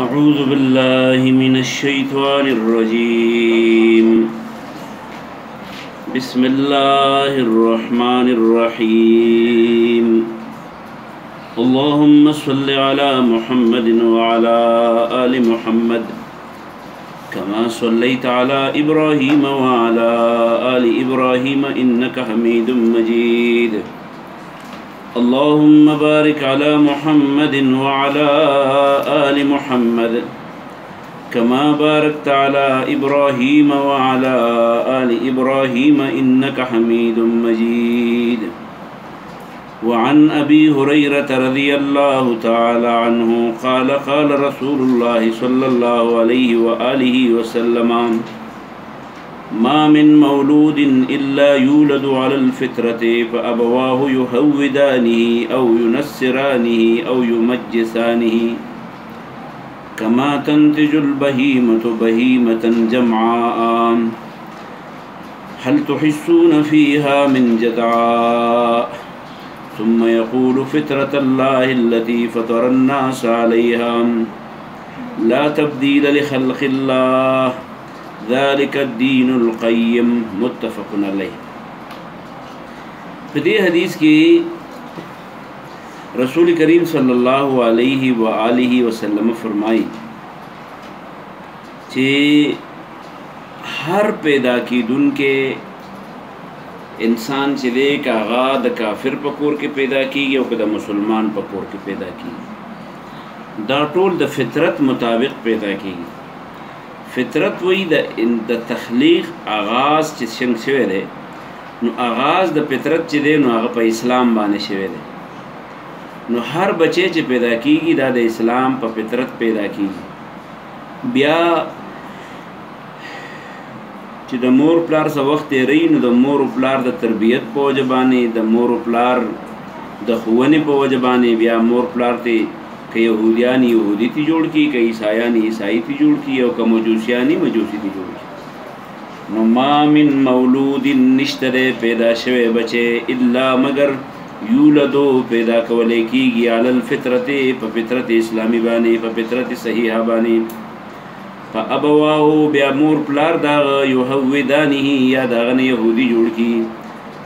أعوذ بالله من الشيطان الرجيم بسم الله الرحمن الرحيم اللهم صل على محمد وعلى آل محمد كما صليت على إبراهيم وعلى آل إبراهيم إنك حميد مجيد اللهم بارك على محمد وعلى آل محمد كما باركت على إبراهيم وعلى آل إبراهيم إنك حميد مجيد وعن أبي هريرة رضي الله تعالى عنه قال قال رسول الله صلى الله عليه وآله وسلم ما من مولود إلا يولد على الفطرة فأبواه يهودانه أو ينصرانه أو يمجسانه كما تنتج البهيمة بهيمة جمعاء هل تحسون فيها من جدعاء ثم يقول فطرة الله التي فطر الناس عليها لا تبديل لخلق الله ذلك الدين القيم متفق علیہ. په دې حدیث کې رسول کریم صلی الله علیه و آله وسلم فرمایي چې هر پیدا کیدونکې انسان چې دی که هغه د کافر په کور کې پیدا کیږي او که د مسلمان په کور کې پیدا کیږي دا ټول د فطرت مطابق پیدا کیږي. فطرت وی د تخلیق آغاز چې څنګه شوی دی نو آغاز د فطرت چې دی نو هغه په اسلام باندې شوی دی. نو هر بچی چې پیدا کیږي دا د اسلام په فطرت پیدا کیږي. بیا چې د مور پلار څه وخت تیری نو د مور پلار د تربیت په وجه باندې د مور پلار د ښوونې په وجه باندې بیا مور پلار ته که یهودیان یهودی تی جوړ کی که عیسایان عیسائی تی جوړ کی او که مجوسیانی مجوسی تی جوړ کی. نو ما من مولود نشتره پیدا شوه بچه الا مگر یولدو پیدا کولے کیگی علی الفطرت پا فطرت اسلامی بانی پا فطرت صحیحہ بانی پا ابواو بیا مور پلار داغ یحودانه یا داغن یهودی جوړ کی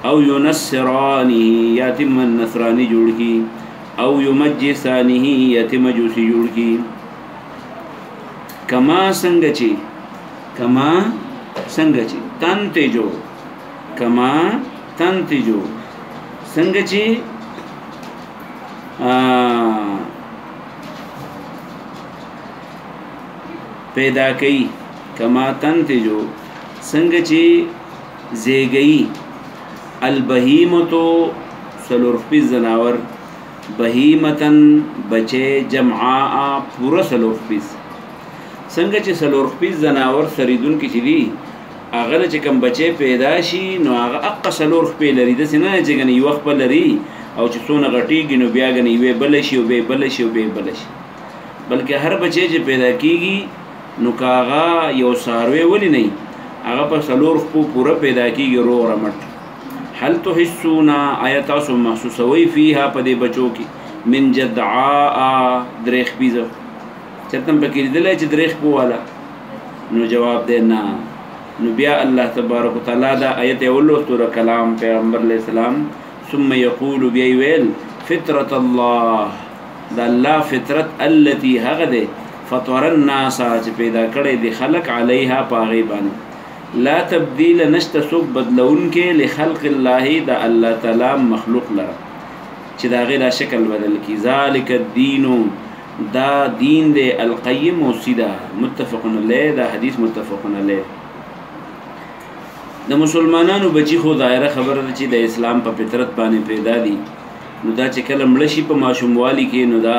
او ینصرانه یا تم نصرانی جوړ کی او یمجسانه یتی مجوسی جوړ کی. کما څنګه چې تنتجو کما تنتجو څنګه چې پیدا کئی کما تنتجو څنګه چې زیږی البهیمتو سلورخپی زناور بهیمتن بچه جمعاء پورا سلورخپیز څنګه چې سلورخپیز زناور سریدون کې چې دی هغه چې کوم بچه پیدا شي نو هغه اق سلورخپی لري داسې نه چې ګنې یو خپل لري او چې څونه غټیږي نو بیا ګنې یوې بل شي او بې بل شي او بې بل شي بلکې هر بچه چې پیدا کیږي نو که هغه یو څاروی ولې نه هغه په سلورخپو پوره پیدا کیږي روغ رمټ. هل تحسون آیا تاسو محسوسوي فيها په دې بچو کې من جدعاء درېخ پیزه چرته پکې لیدلی چې درېخ پو والا نو جواب دی نه. نو بیا الله تبارک وتعالی دا آیت ولوستو د کلام پیغمبر علیه السلام ثم یقول بیا ویل فطرة الله دا الله فطرت التي هغه دی فطر الناس چې پیدا کړی دی خلق علیها په هغې باندې لا تبدیل نشت سوک بدلون کے لخلق اللہ دا اللہ تعالی مخلوق لرا چی دا غیر شکل بدل کی ذالک الدین دا دین دے القیم و سیدہ متفقن علیہ دا حدیث متفقن علیہ. دا مسلمانانو بچی خو دائرہ خبر دا چی دا اسلام پا فطرت بانے پیدا دی نو دا چی کلم لشی پا معشوموالی کے نو دا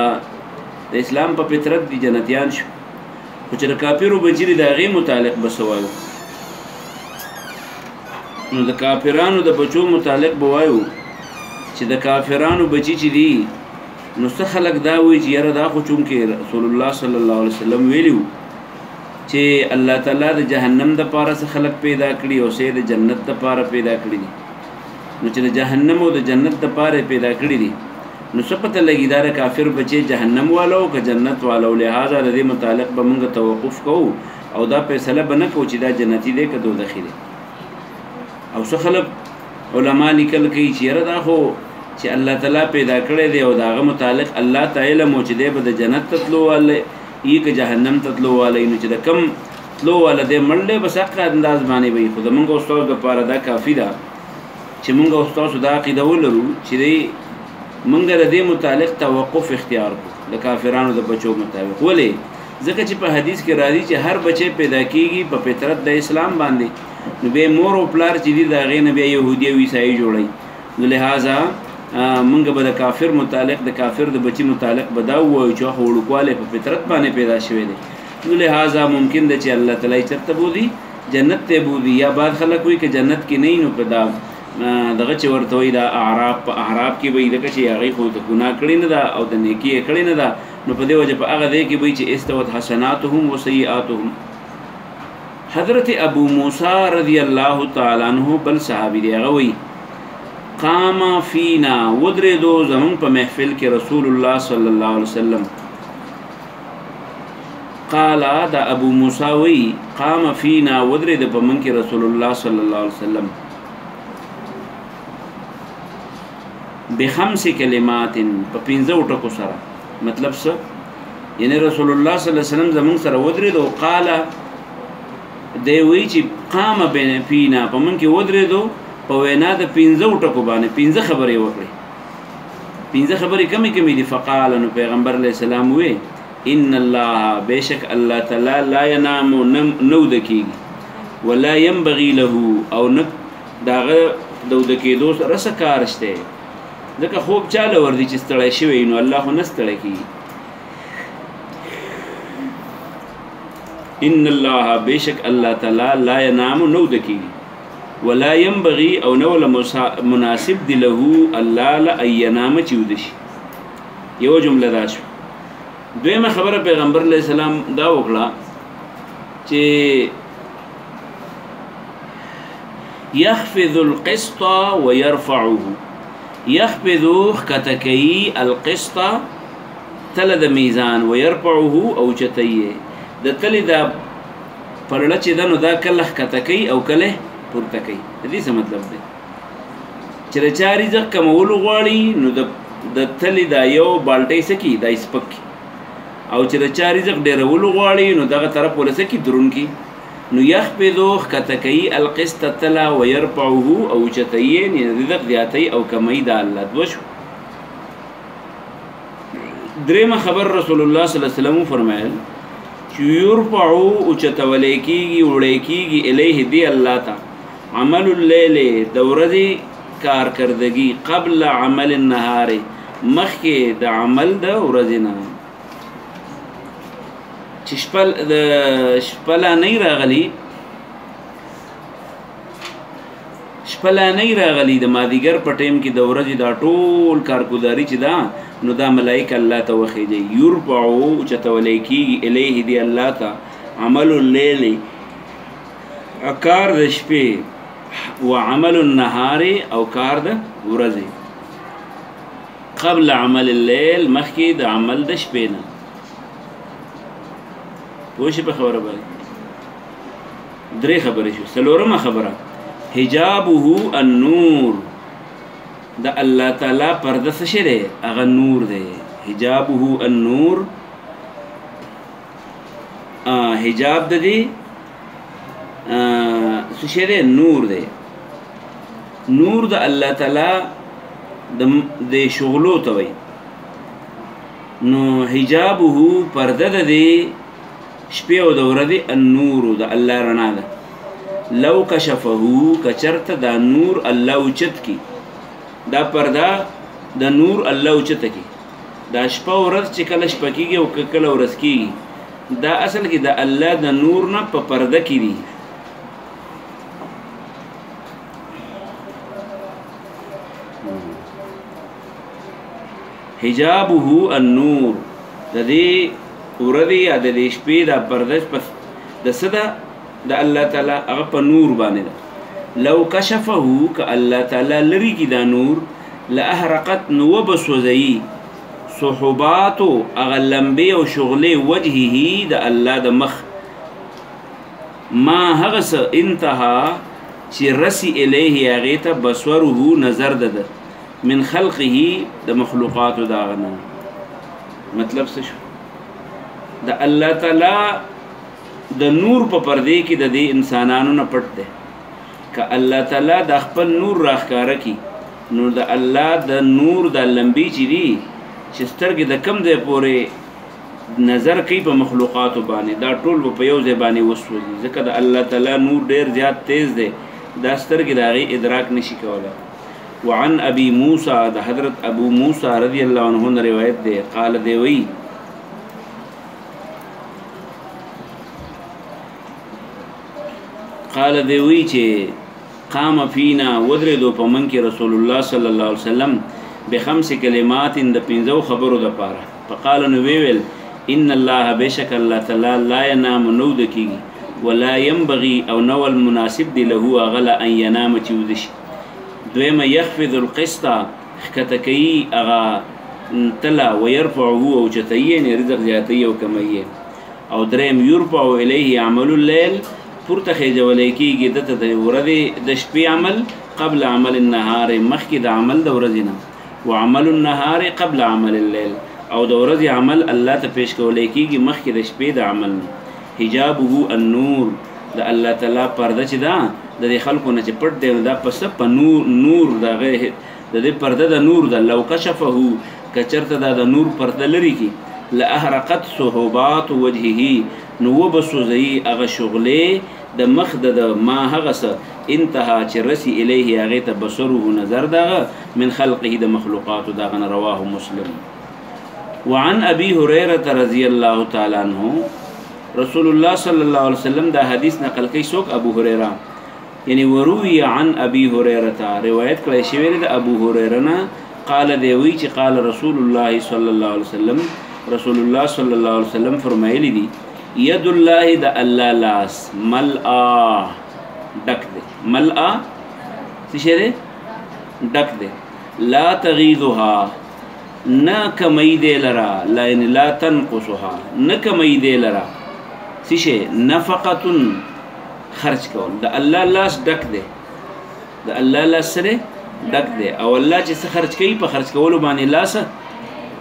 اسلام پا فطرت دی جنتیان شو کچھ دا کافرو بچی دی دا غیر متعلق بسوائیو نو د کافرانو د بچو متعلق بوایو چې د کافرانو بچی چې دی نو څه خلک دا وایي چې یاره دا خو چونکې رسول الله صلی الله علیه وسلم ویلي وو چې الله تعالی د جهنم دپاره څه خلک پیدا کړي او څه د جنت دپاره پیدا کړي دي نو چې د جهنم او د جنت دپاره پیدا کړي دي نو څه پته لګي دا د کافر بچی جهنم والو که جنت والو. لہذا د دې متعلق به موږ توقف کوو او دا فیصله به نه کوو چې دا جنتی دی که دوزخي دی. او څه خلک علما لیکل کوي چې یاره دا خو چې الله تعالی پیدا کړی دی او د هغه متعلق الله ته علم و چې دی به د جنت ته تلو والی یي که جهنم ته تلو والی، نو چې د کم تلو والی دی مړ دی بس حق انداز باندې به وي. خو زمونږ استاد دپاره دا کافي ده چې مونږ استاسو دا عقیده ولرو چې دی مونږ د دې متعلق توقف اختیار کړو د کافرانو د بچو مطابق. ولې؟ ځکه چې په حدیث کې راځي چې هر بچی پیدا کیږي په فطرت د اسلام باندې، نو بیا مور او پلار چې دي د هغې نه بیا یهودي او عیسایي جوړوي. نو لہذا مونږ به د کافر متعلق د کافر د بچي متعلق به دا ووایو چې هغه وړوکوالی په فطرت باندې پیدا شوی دی. نو لہذا ممکن ده چې الله تعالی چېرته بولي جنت ته بولي. یا بعض خلک وایي که جنت کې نه وي نو په دا دغه چې ورته وایي دا اعراب په اعراب کې به وي ځکه چې هغې خو د ګناه کړې نه ده او د نیکي یې کړې نه ده، نو په دې وجه په هغه ځای کې به وایي چې استوت حسناتهم و سیئاتهم. حضرت ابو موسی رضی الله تعالی عنہ بل صحابي دی، هغه وایي قام فینا ودرېدو زمونږ په محفل کې رسول الله صلی الله علیه وسلم. قال دا ابو موسی وایي قام فینا ودرېد په موږ کې رسول الله صلی الله علیه وسلم بخمس کلمات په 15 ټکو سره. مطلب څه؟ یعنی رسول الله صلی الله علیه وسلم زمونږ سره ودرېد او قال دی وایي چې قام فینا په موږ کې ودرېدو په وینا د 15 ټکو باندې 15 خبرې وکړې. 15 خبرې کمې کمې دي. فقال نو پیغمبر علیه السلام وی ان الله بیشک الله تعالی لا ینام نو د کېږي ولا ينبغي له او نه داغه د کېدو سره څه کار شته، ځکه خوب چاله ور دي چې ستړی شوی نو الله خو نه ستړی کېږي. ان الله بیشک الله تعالی لا ینام نو د کېږي ولا ينبغي او نو مناسب دی له الله لا ینام چې ود شي. یو جمله دا شو. دویمه خبره پیغمبر علیه السلام دا وکړه چې یخفض القسط ويرفعه. یخفض ښکته کوي القسط تله د میزان ويرفعه او چتیه د تلې دا پرړه چې ده نو دا کله ښکته کوي او کله پورته کوي. د دې څه مطلب دی؟ چې د چا رزق کمولو غواړي نو د تلې دا یو بالټۍ څه کي دا سپک کي، او چې د چا رزق ډېرولو غواړي نو دغه طرف ورله څه کي دروند کي. نو یخفضو ښکته کوي القسط تله ويرفعه او چتیې رزق زیاتی او کمی د الله. دوه شو. درېیمه خبر رسول الله صلی الله علیه وسلم فرمایل چې یرفعو اوچتولی کېږي وړی کېږي الیه دی الله ته عمل اللیل د ورځې کارکردګي قبل عمل النهار مخکې د عمل د ورځې نه. چې شپلانۍ راغلی د مازدیګر په ټیم کې د ورځې دا ټول کارګزاري چې ده نو دا ملائکه الله ته وخیږي. یرفعو اوچتولی کېږي الیه دی الله ته عمل اللیل کار د شپې و عمل النهار او کار د ورځې قبل عمل اللیل مخکې د عمل د شپې نه. پوه شئ په خبره باندې؟ درې خبرې شو. څلورمه خبره حجابه النور د الله تعالی پرده څه شی دی؟ هغه نور دی. حجابه النور حجاب د دې څه شی دی؟ نور دی. نور د الله تعالی د شغلو ته وایي. نو حجابه پرده د دې شپې او د ورځې النور د الله رڼا ده. لو کشفه کچرته دا نور الله اوچت کی، دا پرده د نور الله اوچته کی. دا شپه ورځ چې کله شپه کېږي او کله ورځ کېږي دا اصل کې د الله د نور نه په پرده کې دي. حجابه النور د دې ورځې یا د دې شپې دا پرده د څه ده؟ د الله تعالی هغه په نور باندې ده. لو کشفه که الله تعالی لري کی دا نور لأحرقت نو بسوزئی صحباتو اغلمبی او شغلی وجهه د الله د مخ ما هغس انتها چی رسی الیه اغیتا بصوره نظر ده من خلقه د مخلوقاتو داغنا مطلب څه شو د الله تعالی د نور په پردې کې د دې انسانانو نه پټ ده که الله تعالی د خپل نور راښکاره کی نو د الله د نور د لمبي چې دي چې سترګې د کم ځای پورې نظر کوي په مخلوقاتو باندې دا ټول په یو ځای باندې وسوځي ځکه د الله تعالی نور ډېر زیات تیز دی دا سترګې د هغې ادراک نشي کولی وعن ابي موسى د حضرت ابو موسى رضی الله عنه نه روایت دی قال دی وی چې قام فينا ودردو په من کې رسول الله صلی الله علیه وسلم بخمس کلمات د پنځو خبرو د پاره فقال نو ویل ان الله بشک الله تعالی لا ينام نو د کیږي ولا ينبغي او نو المناسب دی له غلا ان ينام چودش دویمه يخفض القسط خکتکی اغا تلا ويرفعه او چتین رزق زیاتی او کمیه او دریم يرفع الیه عمل الليل پورته خېجولې کېږي دته د ورځې د شپې عمل قبل عمل النهار مخکې د عمل د ورځې نه وعمل النهار قبل عمل الليل او د ورځې عمل الله ته پیش کولې کېږي مخکې د شپې د عمل نه حجابه النور د الله تعالی پرده چې دا د دې خلکو نه چې پټ دی دا پس په نور دغه د دې پرده د نور د لو کشفه کچرته دا د نور پرده لري کی لاحرقت صحبات وجهه نو وبسوزي هغه شغلې د مخ د ما هغه څه انتها چې رسی الیه هغه ته بصره نظر دغه من خلقه د مخلوقات دغه رواه مسلم وعن ابي هريره رضی الله تعالی عنہ رسول الله صلی الله علیه وسلم دا حدیث نقل کوي څوک ابو هريره یعنی وروي عن ابي هريره روایت کړی شوی د ابو هريره نه قال دی وی چې قال رسول الله صلی الله علیه وسلم رسول الله صلی الله علیه وسلم فرمایلی دي ید الله د الله لاس ملآ ډک دی ملآ څه شی دی ډک دی لا تغیضها نه کمی دی لرا لا تنقصها نه کمی دی لرا څه شی نفقه خرج کول د الله لاس ډک دی د الله لاس سره ډک دی او الله چې څه خرج کوي په خرج کولو باندې لاس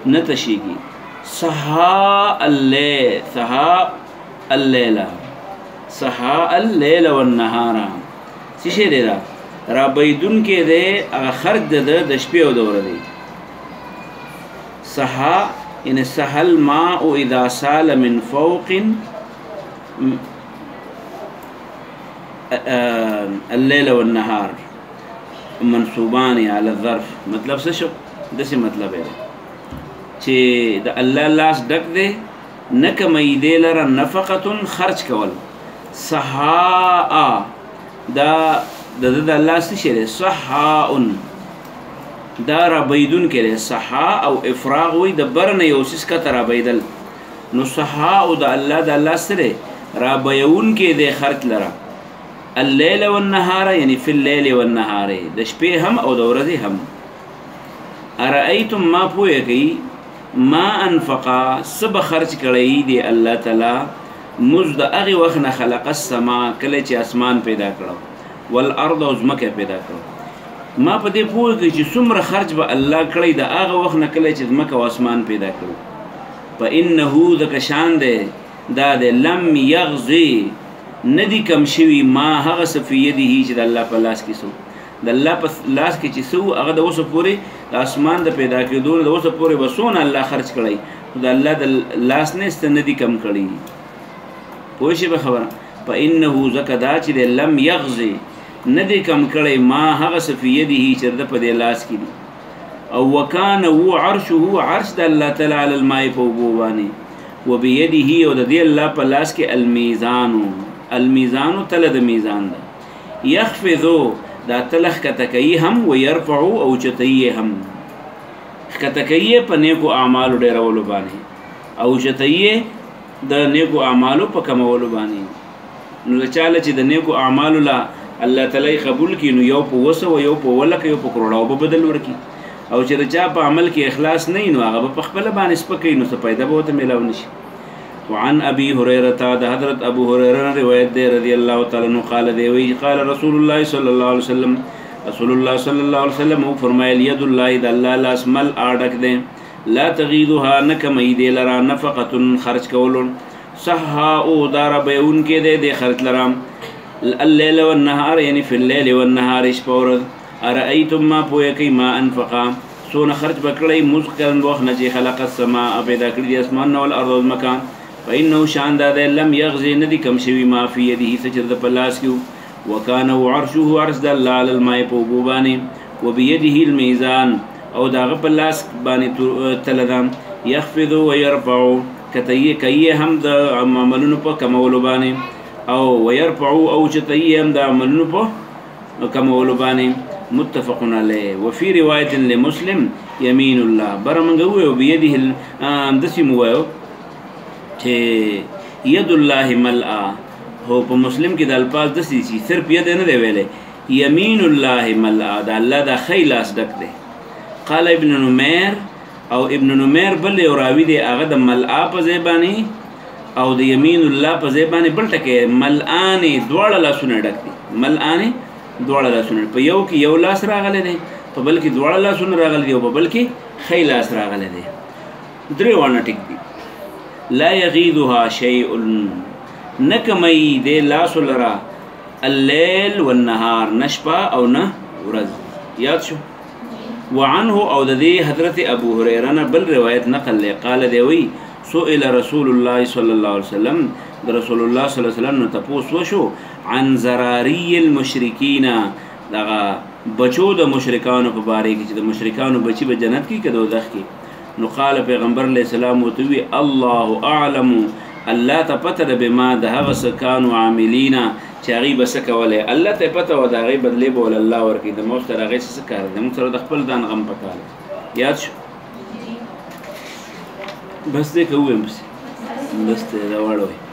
نه تشیږي سها الليل والنهار څه شی دی را بيدون کې دی هغه خرج د شپې او د ورځې سها ان سهل ماء اذا سال من فوق الليل والنهار منصوبان على الظرف مطلب څه شو دسه مطلب دی چې د الله لاس ډک دی نه کمی دی لره نفقه خرج کول صحاء دا د الله څه شی دی صحاء دا را بيدون کې صحاء او افراغ وي د برنه یو څه کته را بيدل نو صحاء د الله سره را بيون کې د خرج لره الليل والنهار یعنی فی الليل والنهار د شپې هم او د ورځې هم ارایتم ما پوهیږئ ما انفقا سب خرج کړی دی الله تعالی مزد اغه وخت نه خلق السما کله چې اسمان پیدا کړو والارض او زمکه پیدا کړو ما په دې پوهیږئ چې څومره خرج به الله کړی د هغه وخت نه کله چې زمکه او اسمان پیدا کړو فانه ذک شان دی دا د لم یغزی ندی کم شوی ما هغه سفیده چې د الله په لاس کې سو د الله په لاس کې چې سو هغه د اوسه پورې د اسمان د پیدا کېدو د اوسه پورې بسونه الله خرج کړی د الله د لاس نه است ندی کم کړی پوه شي به خبره فانه زکدا چې لم یغزی ندی کم کړی ما هغه سفیده چې د په دې لاس کې او وکانه هو عرشه عرش د الله تعالی علی الماء په وبوانی وبيده او د دې الله په لاس کې الميزان تل د میزان ده يخفضو دا تلخ کتکئی هم ويرفعو او چتئی هم کتکئی په نیکو اعمالو ډیرولو باندې او چتئی د نیکو اعمالو په کمولو باندې نو چاله چې د نیکو اعمالو لا الله تعالی قبول کینو یو په وسو یو په ولک یو په کروڑاو په بدل ورکی او چې د چا په عمل کې اخلاص نه وي نو هغه به په خپله باندې سپکوي نو څه پیدا به ورته میلاو نه شي. وعن ابي هريره د حضرت ابو هريره روایت دی رضی الله تعالی عنہ قال دی وی قال رسول الله صلی الله علیه وسلم رسول الله صلی الله علیه وسلم فرمایل ید الله د الله لاس مل اډک دی لا تغیدها نکمی دی لرا نفقه خرج کولون صحا او دار بیون کې دی د خرج لرام الليل والنهار یعنی فی الليل والنهار شپه ورځ ارایتم ما پوهه کوي ما انفقا سونه خرج بکړی مسکن وخت نه چې خلق السماء پیدا کړی د اسمان او الارض والمکان فإنه شان دا لم يغزي ندي كم شوي ما في يده سجد پلاس کیو وكان عرشه عرش د الله على الماء پوبانی وبيده الميزان او داغه پلاس باندې تلدام يخفض ويرفع کتیه کیه هم د عملونو په کمولو باندې او ويرفع او چتیه هم د عملونو په کمولو باندې متفق علیه. وفي روایت لمسلم يمين الله برمنګو وبيده دسم وایو چې ید الله ملأ هو په مسلم کې د الفاظ دسي چې صرف ید نه دی ویلې یمین الله ملأ د الله د خیلاس ډک دی. قال ابن نمیر او ابن نمیر بل یو راوی دی هغه د ملأ په ځای باندې او د یمین الله په ځای باندې بل ټکی ملآن دواړه لاسونه ډک دي. ملآن دواړه لاسونه په یو کې یو لاس راغلی دی په بل کې دواړه لاسونه راغلي دي او په بل کې خیلاس راغلی دی. درې وانه ټیک دي. لا يغيضها شيء نکمی دے لاس لرا الليل والنهار نشپا او نه ورځ یاد شو. وعنه او د دې حضرت ابو هريره نه بل روایت نقل له قال دی وی سئل رسول الله صلی الله علیه وسلم د رسول الله صلی الله علیه وسلم نو تاسو وشو عن زراری المشرکین دغه بچو د مشرکانو په باره کې چې د مشرکانو بچي به جنت کې کدو ځخ کې نو قال پیغمبر علیہ السلام وتوی الله اعلم الله ته پته به ما د هغه سکانو عاملینا چې هغه بس کوله الله ته پته و دا غي بدلی بول الله ورکی د موږ سره هغه څه کار دي موږ سره د خپل دان غم پکاله یاد شو بس دې کوم بس ته دا وړوي